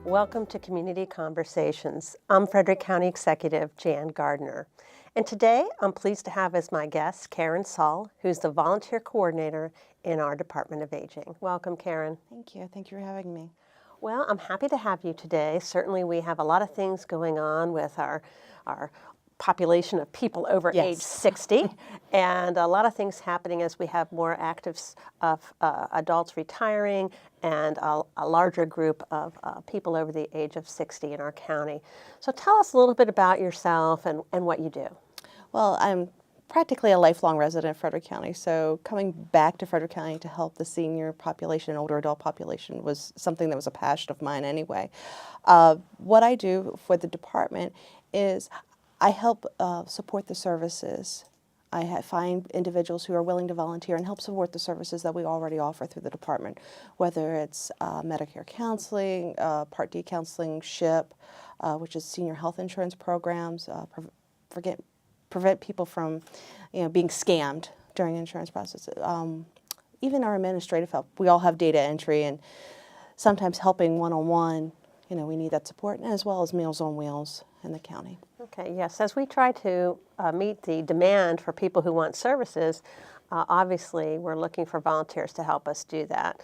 Welcome to Community Conversations. I'm Frederick County Executive Jan Gardner. And today I'm pleased to have as my guest Karen Saul, who's the volunteer coordinator in our Department of Aging. Welcome, Karen. Thank you. Thank you for having me. Well, I'm happy to have you today. Certainly we have a lot of things going on with our population of people over age 60, and a lot of things happening as we have more active adults retiring and a larger group of people over the age of 60 in our county. So tell us a little bit about yourself and what you do. Well, I'm practically a lifelong resident of Frederick County, so coming back to Frederick County to help the senior population and older adult population was something that was a passion of mine anyway. What I do for the department is I help support the services. I find individuals who are willing to volunteer and help support the services that we already offer through the department, whether it's Medicare counseling, Part D counseling, SHIP, which is senior health insurance programs, prevent people from being scammed during insurance processes. Even our administrative help. We all have data entry, and sometimes helping one-on-one, we need that support, as well as Meals on Wheels in the county. Okay, yes. As we try to meet the demand for people who want services, obviously we're looking for volunteers to help us do that.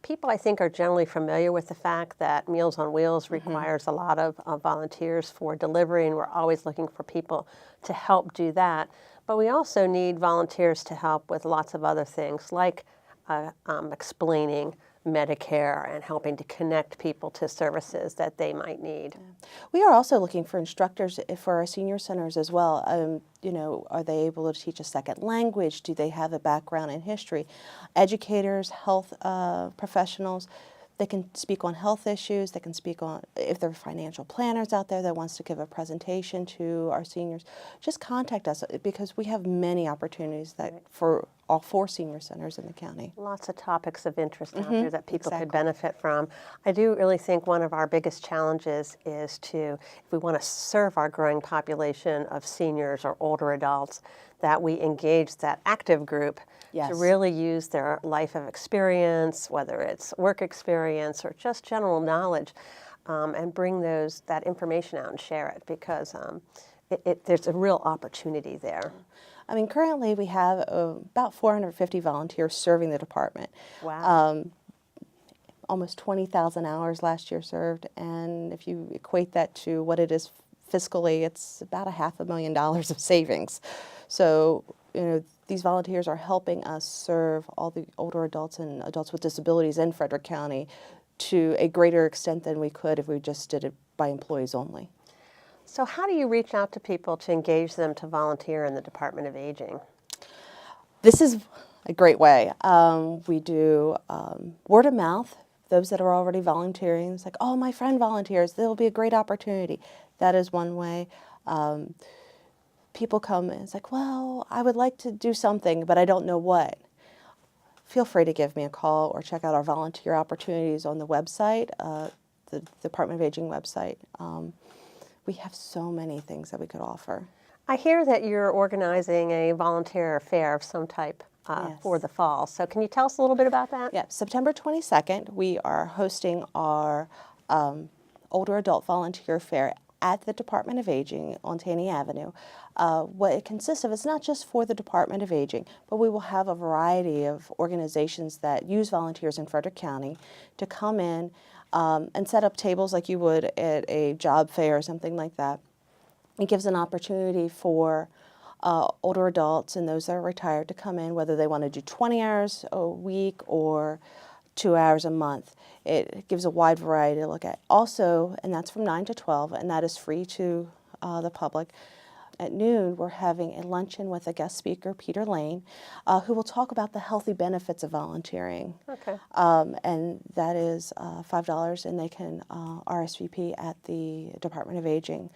People, I think, are generally familiar with the fact that Meals on Wheels requires a lot of volunteers for delivery, and we're always looking for people to help do that. But we also need volunteers to help with lots of other things, like explaining Medicare and helping to connect people to services that they might need. Yeah. We are also looking for instructors for our senior centers as well. Are they able to teach a second language? Do they have a background in history? Educators, health professionals, they can speak on health issues. They can speak on, if there are financial planners out there that wants to give a presentation to our seniors, just contact us, because we have many opportunities for all 4 senior centers in the county. Lots of topics of interest out there that people could benefit from. I do really think one of our biggest challenges is if we want to serve our growing population of seniors or older adults, that we engage that active group to really use their life of experience, whether it's work experience or just general knowledge, and bring that information out and share it, because there's a real opportunity there. I mean, currently we have about 450 volunteers serving the department. Wow. Almost 20,000 hours last year served, and if you equate that to what it is fiscally, it's about $500,000 of savings. So, these volunteers are helping us serve all the older adults and adults with disabilities in Frederick County to a greater extent than we could if we just did it by employees only. So how do you reach out to people to engage them to volunteer in the Department of Aging? This is a great way. We do word of mouth. Those that are already volunteering, it's like, oh, my friend volunteers, there'll be a great opportunity. That is one way. People come and it's like, well, I would like to do something, but I don't know what. Feel free to give me a call or check out our volunteer opportunities on the website, the Department of Aging website. We have so many things that we could offer. I hear that you're organizing a volunteer fair of some type for the fall. So can you tell us a little bit about that? Yeah, September 22nd, we are hosting our older adult volunteer fair at the Department of Aging on Taney Avenue. What it consists of is not just for the Department of Aging, but we will have a variety of organizations that use volunteers in Frederick County to come in and set up tables like you would at a job fair or something like that. It gives an opportunity for older adults and those that are retired to come in, whether they want to do 20 hours a week or 2 hours a month. It gives a wide variety to look at. Also, and that's from 9 to 12, and that is free to the public. At noon, we're having a luncheon with a guest speaker, Peter Lane, who will talk about the healthy benefits of volunteering. Okay. And that is $5, and they can RSVP at the Department of Aging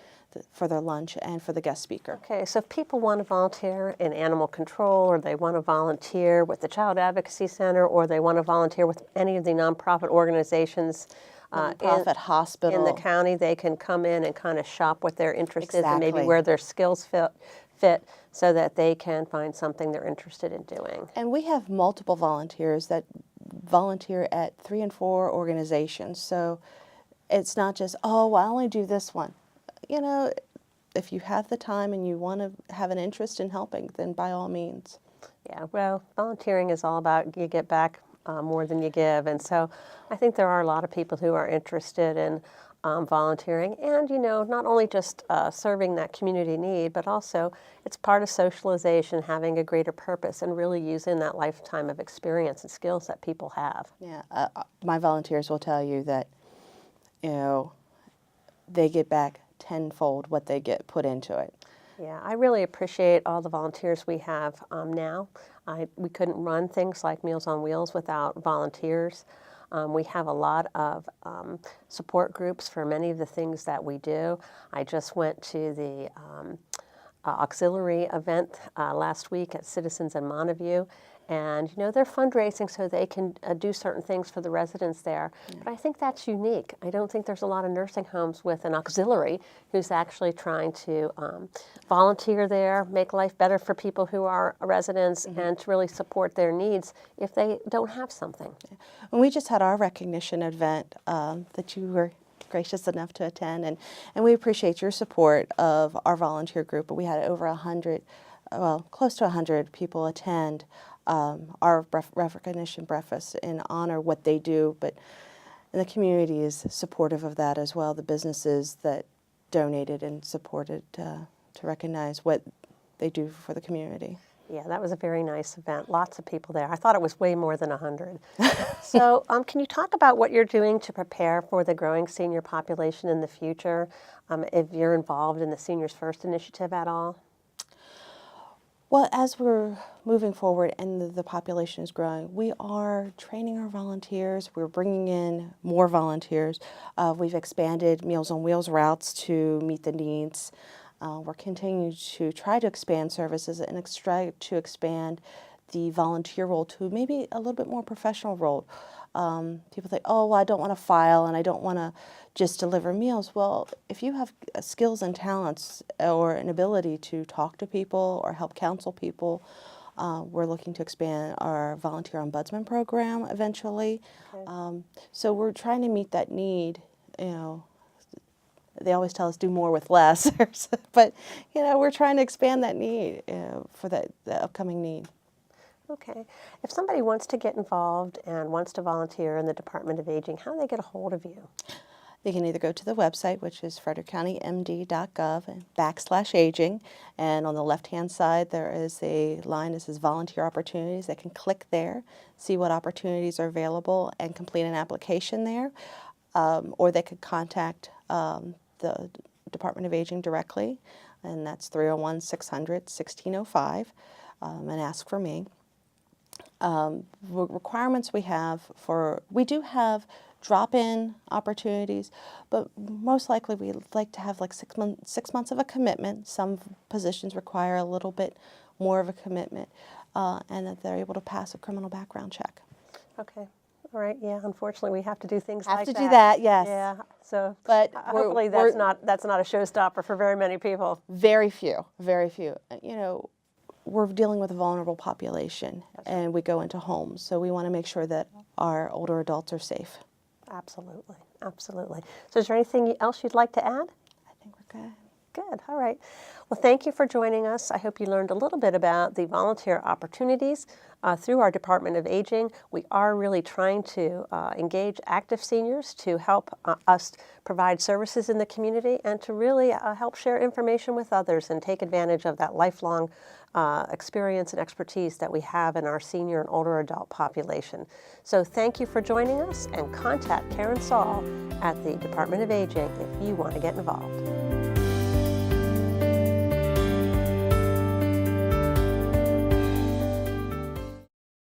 for their lunch and for the guest speaker. Okay, so if people want to volunteer in animal control, or they want to volunteer with the Child Advocacy Center, or they want to volunteer with any of the nonprofit organizations nonprofit hospital in the county, they can come in and kind of shop what they're interested in, and maybe where their skills fit, so that they can find something they're interested in doing. And we have multiple volunteers that volunteer at 3 and 4 organizations. So it's not just, oh, well, I only do this one. You know, if you have the time and you want to have an interest in helping, then by all means. Yeah, well, volunteering is all about you get back more than you give. And so I think there are a lot of people who are interested in volunteering and, you know, not only just serving that community need, but also it's part of socialization, having a greater purpose and really using that lifetime of experience and skills that people have. Yeah, my volunteers will tell you that, you know, they get back tenfold what they get put into it. Yeah, I really appreciate all the volunteers we have now. We couldn't run things like Meals on Wheels without volunteers. We have a lot of support groups for many of the things that we do. I just went to the auxiliary event last week at Citizens in Montague. And, you know, they're fundraising so they can do certain things for the residents there. Yeah. But I think that's unique. I don't think there's a lot of nursing homes with an auxiliary who's actually trying to volunteer there, make life better for people who are residents, and to really support their needs if they don't have something. Yeah. And we just had our recognition event that you were gracious enough to attend, and we appreciate your support of our volunteer group. We had over 100, well, close to 100 people attend our recognition breakfast in honor of what they do, but the community is supportive of that as well. The businesses that donated and supported to recognize what they do for the community. Yeah, that was a very nice event. Lots of people there. I thought it was way more than 100. So can you talk about what you're doing to prepare for the growing senior population in the future, if you're involved in the Seniors First initiative at all? Well, as we're moving forward and the population is growing, we are training our volunteers. We're bringing in more volunteers. We've expanded Meals on Wheels routes to meet the needs. We're continuing to try to expand services and try to expand the volunteer role to maybe a little bit more professional role. People think, oh, well, I don't want to file and I don't want to just deliver meals. Well, if you have skills and talents or an ability to talk to people or help counsel people, we're looking to expand our volunteer ombudsman program eventually. Okay. So we're trying to meet that need. You know, they always tell us do more with less, but you know, we're trying to expand that need for the upcoming need. Okay. If somebody wants to get involved and wants to volunteer in the Department of Aging, how do they get a hold of you? They can either go to the website, which is frederickcountymd.gov/aging, and on the left-hand side there is a line that says Volunteer Opportunities. They can click there, see what opportunities are available, and complete an application there. Or they could contact the Department of Aging directly, and that's 301-600-1605, and ask for me. Requirements we have we do have drop-in opportunities, but most likely we like to have like 6 months of a commitment. Some positions require a little bit more of a commitment, and that they're able to pass a criminal background check. Okay. All right. Yeah. Unfortunately, we have to do things like that. Have to do that, yes. Yeah. So, but hopefully that's not a showstopper for very many people. Very few. Very few. You know, we're dealing with a vulnerable population, and we go into homes, so we want to make sure that our older adults are safe. Absolutely. Absolutely. So is there anything else you'd like to add? I think we're good. Good. All right. Well, thank you for joining us. I hope you learned a little bit about the volunteer opportunities through our Department of Aging. We are really trying to engage active seniors to help us provide services in the community and to really help share information with others and take advantage of that lifelong experience and expertise that we have in our senior and older adult population. So thank you for joining us, and contact Karen Saul at the Department of Aging if you want to get involved.